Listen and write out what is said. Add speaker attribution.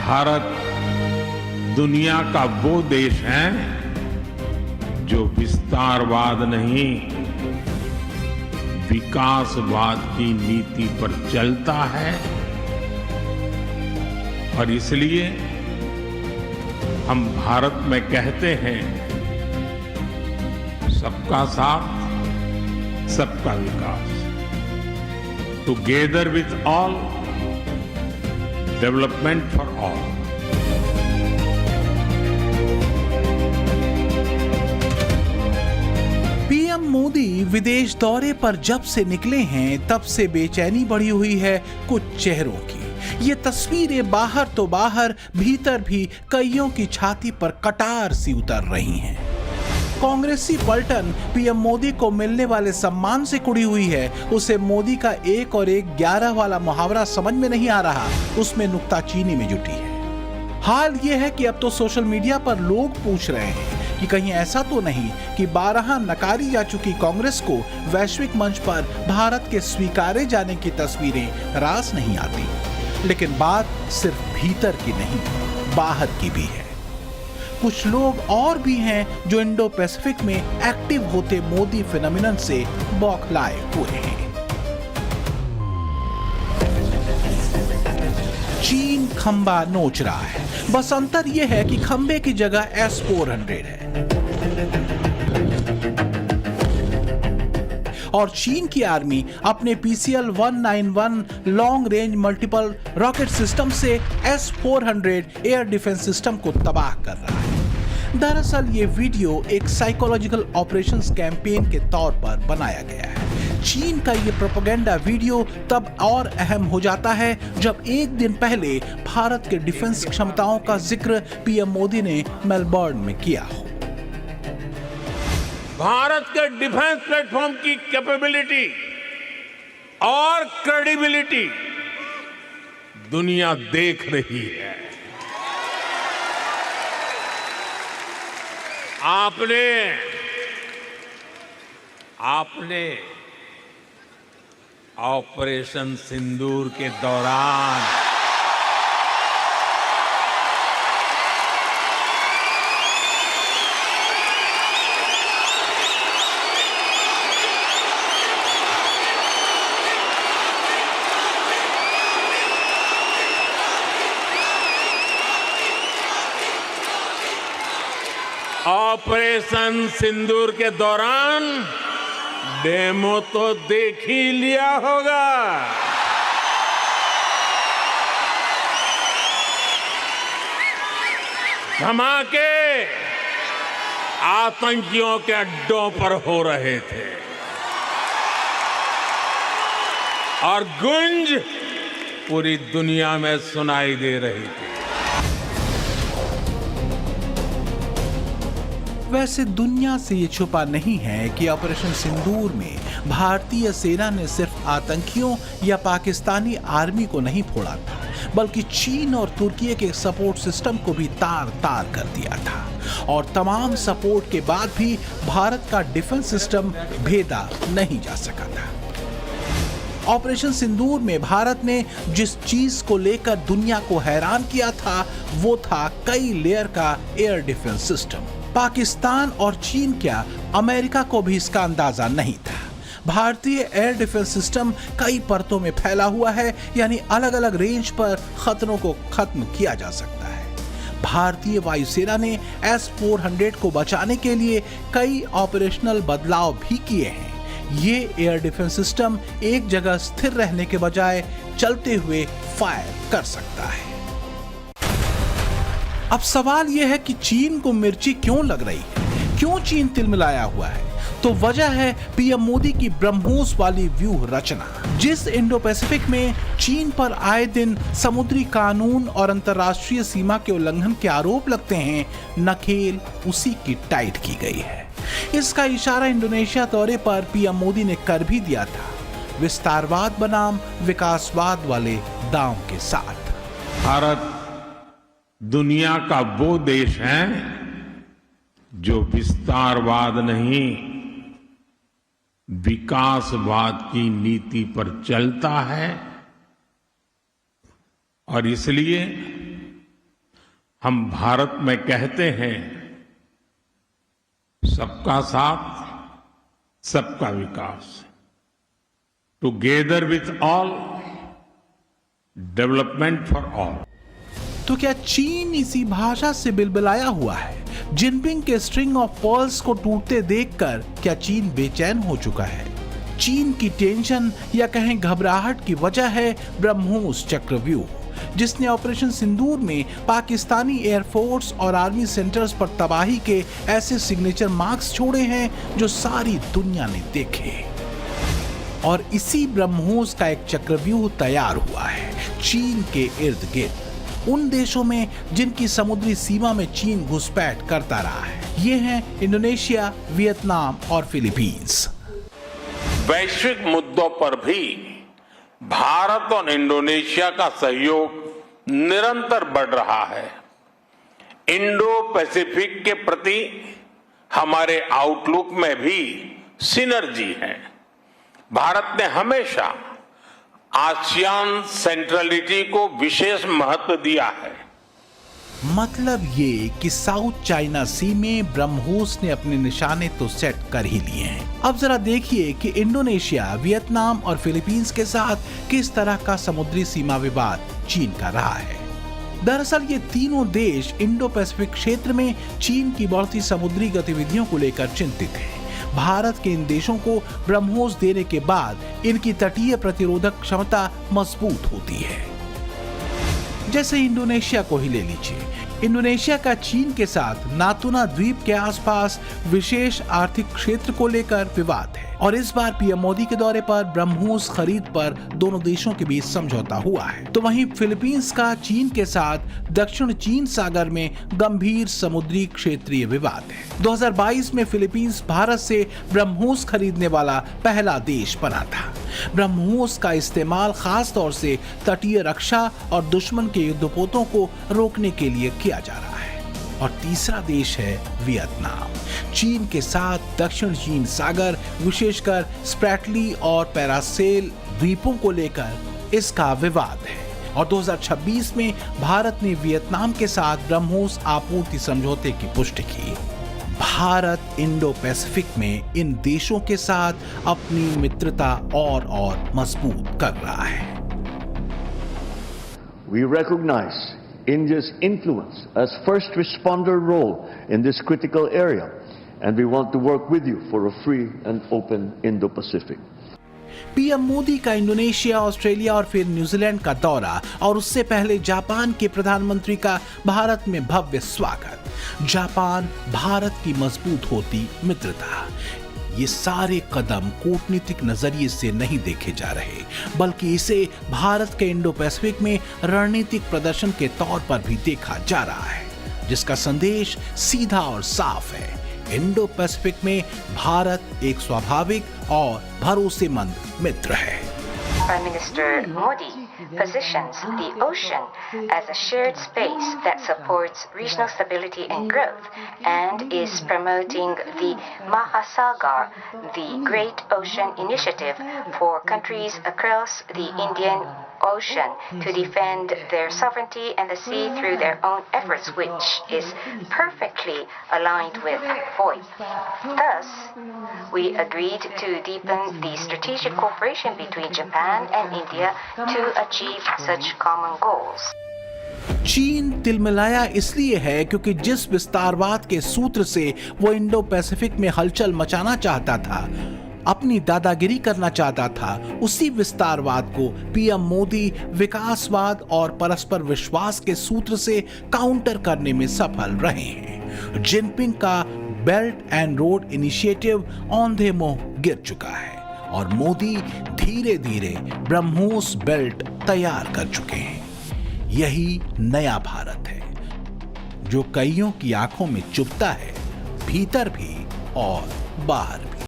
Speaker 1: भारत दुनिया का वो देश है जो विस्तारवाद नहीं, विकासवाद की नीति पर चलता है। और इसलिए हम भारत में कहते हैं, सबका साथ, सबका विकास। Together with all, development for all.
Speaker 2: PM Modi विदेश दौरे पर जब से निकले हैं तब से बेचैनी बढ़ी हुई है कुछ चेहरों की। ये तस्वीरें बाहर तो बाहर, भीतर भी कईयों की छाती पर कटार सी उतर रही हैं। कांग्रेसी पलटन पीएम मोदी को मिलने वाले सम्मान से कुड़ी हुई है। उसे मोदी का 1 और 1 11 वाला मुहावरा समझ में नहीं आ रहा, उसमें नुक्ताचीनी में जुटी है। हाल ये है कि अब तो सोशल मीडिया पर लोग पूछ रहे हैं कि कहीं ऐसा तो नहीं कि 12 नकारी जा चुकी कांग्रेस को वैश्विक मंच पर भारत के स्वीकारे जाने की तस्वीरें रास नहीं आती। लेकिन बात सिर्फ भीतर की नहीं, बाहर की भी है। कुछ लोग और भी हैं जो इंडो पैसिफिक में एक्टिव होते मोदी फिनोमिनन से बौखलाए हुए हैं। चीन खंबा नोच रहा है, बस अंतर यह है कि खंबे की जगह S-400 है। और चीन की आर्मी अपने PCL-191 long range multiple rocket system से S-400 एयर डिफेंस सिस्टम को तबाह कर रहा है। दरअसल ये वीडियो एक साइकोलॉजिकल ऑपरेशंस कैंपेन के तौर पर बनाया गया है। चीन का ये प्रोपेगेंडा वीडियो तब और अहम हो जाता है जब एक दिन पहले भारत के डिफेंस क्षमताओं का जिक्र पीएम मोदी ने मेलबर्न में किया हो।
Speaker 1: भारत के डिफेंस प्लेटफॉर्म की कैपेबिलिटी और क्रेडिबिलिटी दुनिया देख रही है। आपने ऑपरेशन सिंदूर के दौरान डेमो तो देख ही लिया होगा। धमाके आतंकियों के अड्डों पर हो रहे थे और गूंज पूरी दुनिया में सुनाई दे रही थी।
Speaker 2: वैसे दुनिया से ये छुपा नहीं है कि ऑपरेशन सिंदूर में भारतीय सेना ने सिर्फ आतंकियों या पाकिस्तानी आर्मी को नहीं फोड़ा था, बल्कि चीन और तुर्की के सपोर्ट सिस्टम को भी तार तार कर दिया था। और तमाम सपोर्ट के बाद भी भारत का डिफेंस सिस्टम भेदा नहीं जा सका था। ऑपरेशन सिंदूर में भारत ने जिस चीज को लेकर दुनिया को हैरान किया था वो था कई लेयर का एयर डिफेंस सिस्टम। पाकिस्तान और चीन क्या, अमेरिका को भी इसका अंदाजा नहीं था। भारतीय एयर डिफेंस सिस्टम कई परतों में फैला हुआ है, यानी अलग अलग रेंज पर खतरों को खत्म किया जा सकता है। भारतीय वायुसेना ने S-400 को बचाने के लिए कई ऑपरेशनल बदलाव भी किए हैं। ये एयर डिफेंस सिस्टम एक जगह स्थिर रहने के बजाय चलते हुए फायर कर सकता है। अब सवाल यह है कि चीन को मिर्ची क्यों लग रही है, क्यों चीन तिलमिलाया हुआ है? तो वजह है पीएम मोदी की ब्रह्मोस वाली व्यूह रचना। जिस इंडो पैसिफिक में चीन पर आए दिन समुद्री कानून और अंतर्राष्ट्रीय सीमा के उल्लंघन के आरोप लगते हैं, नकेल उसी की टाइट की गई है। इसका इशारा इंडोनेशिया दौरे पर पीएम मोदी ने कर भी दिया था, विस्तारवाद बनाम विकासवाद वाले दांव के साथ।
Speaker 1: भारत दुनिया का वो देश है जो विस्तारवाद नहीं, विकासवाद की नीति पर चलता है। और इसलिए हम भारत में कहते हैं सबका साथ सबका विकास, together with all, development for all.
Speaker 2: तो क्या चीन इसी भाषा से बिलबिलाया हुआ है? जिनपिंग के स्ट्रिंग ऑफ पर्ल्स को टूटते देखकर क्या चीन बेचैन हो चुका है? चीन की टेंशन या कहें घबराहट की वजह है ब्रह्मोस चक्रव्यूह, जिसने ऑपरेशन सिंदूर में पाकिस्तानी एयरफोर्स और आर्मी सेंटर्स पर तबाही के ऐसे सिग्नेचर मार्क्स छोड़े हैं जो सारी दुनिया ने देखे। और इसी ब्रह्मोस का एक चक्रव्यूह तैयार हुआ है चीन के इर्द गिर्द, उन देशों में जिनकी समुद्री सीमा में चीन घुसपैठ करता रहा है। ये हैं इंडोनेशिया, वियतनाम और फिलीपींस।
Speaker 1: वैश्विक मुद्दों पर भी भारत और इंडोनेशिया का सहयोग निरंतर बढ़ रहा है। इंडो पैसिफिक के प्रति हमारे आउटलुक में भी सिनर्जी है। भारत ने हमेशा आसियान सेंट्रलिटी को विशेष महत्व दिया है।
Speaker 2: मतलब ये कि साउथ चाइना सी में ब्रह्मोस ने अपने निशाने तो सेट कर ही लिए हैं। अब जरा देखिए कि इंडोनेशिया, वियतनाम और फिलीपींस के साथ किस तरह का समुद्री सीमा विवाद चीन का रहा है। दरअसल ये तीनों देश इंडो पैसिफिक क्षेत्र में चीन की बढ़ती समुद्री गतिविधियों को लेकर चिंतित हैं। भारत के इन देशों को ब्रह्मोस देने के बाद इनकी तटीय प्रतिरोधक क्षमता मजबूत होती है। जैसे इंडोनेशिया को ही ले लीजिए। इंडोनेशिया का चीन के साथ नातुना द्वीप के आसपास विशेष आर्थिक क्षेत्र को लेकर विवाद है और इस बार पीएम मोदी के दौरे पर ब्रह्मोस खरीद पर दोनों देशों के बीच समझौता हुआ है। तो वहीं फिलीपींस का चीन के साथ दक्षिण चीन सागर में गंभीर समुद्री क्षेत्रीय विवाद है। 2022 में फिलीपींस भारत से ब्रह्मोस खरीदने वाला पहला देश बना था। ब्रह्मोस का इस्तेमाल खास तौर से तटीय रक्षा और दुश्मन के युद्धपोतों को रोकने के लिए किया जा रहा है। और तीसरा देश है वियतनाम। चीन के साथ दक्षिण चीन सागर, विशेषकर स्प्रैटली और पैरासेल द्वीपों को लेकर इसका विवाद है। और 2026 में भारत ने वियतनाम के साथ ब्रह्मोस आपूर्ति समझौते की पुष्टि की। भारत इंडो पैसिफिक में इन देशों के साथ अपनी मित्रता और मजबूत कर रहा है।
Speaker 3: We recognize India's influence as first responder role in this critical area, and we want to work with you for a free and open Indo-Pacific.
Speaker 2: PM Modi का इंडोनेशिया, ऑस्ट्रेलिया और फिर न्यूजीलैंड का दौरा और उससे पहले जापान के प्रधानमंत्री का भारत में भव्य स्वागत। जापान भारत की मजबूत होती मित्रता। ये सारे कदम कूटनीतिक नजरिए से नहीं देखे जा रहे, बल्कि इसे भारत के इंडो पैसिफिक में रणनीतिक प्रदर्शन के तौर पर भी देखा जा रहा है, जिसका संदेश सीधा और साफ है। इंडो पैसिफिक में भारत एक स्वाभाविक और भरोसेमंद मित्र है।
Speaker 4: Prime Minister Modi positions the ocean as a shared space that supports regional stability and growth, and is promoting the Mahasagar, the Great Ocean Initiative for countries across the Indian Ocean to defend their sovereignty and the sea through their own efforts, which is perfectly aligned with VoIP. Thus, we agreed to deepen the strategic cooperation between Japan and India to achieve such common goals.
Speaker 2: चीन तिलमिलाया इसलिए है क्योंकि जिस विस्तारवाद के सूत्र से वो Indo Pacific में हलचल मचाना चाहता था, अपनी दादागिरी करना चाहता था, उसी विस्तारवाद को पीएम मोदी विकासवाद और परस्पर विश्वास के सूत्र से काउंटर करने में सफल रहे हैं। जिनपिंग का बेल्ट एंड रोड इनिशिएटिव औंधे मुंह गिर चुका है और मोदी धीरे धीरे ब्रह्मोस बेल्ट तैयार कर चुके हैं। यही नया भारत है जो कईयों की आंखों में चुभता है, भीतर भी और बाहर भी।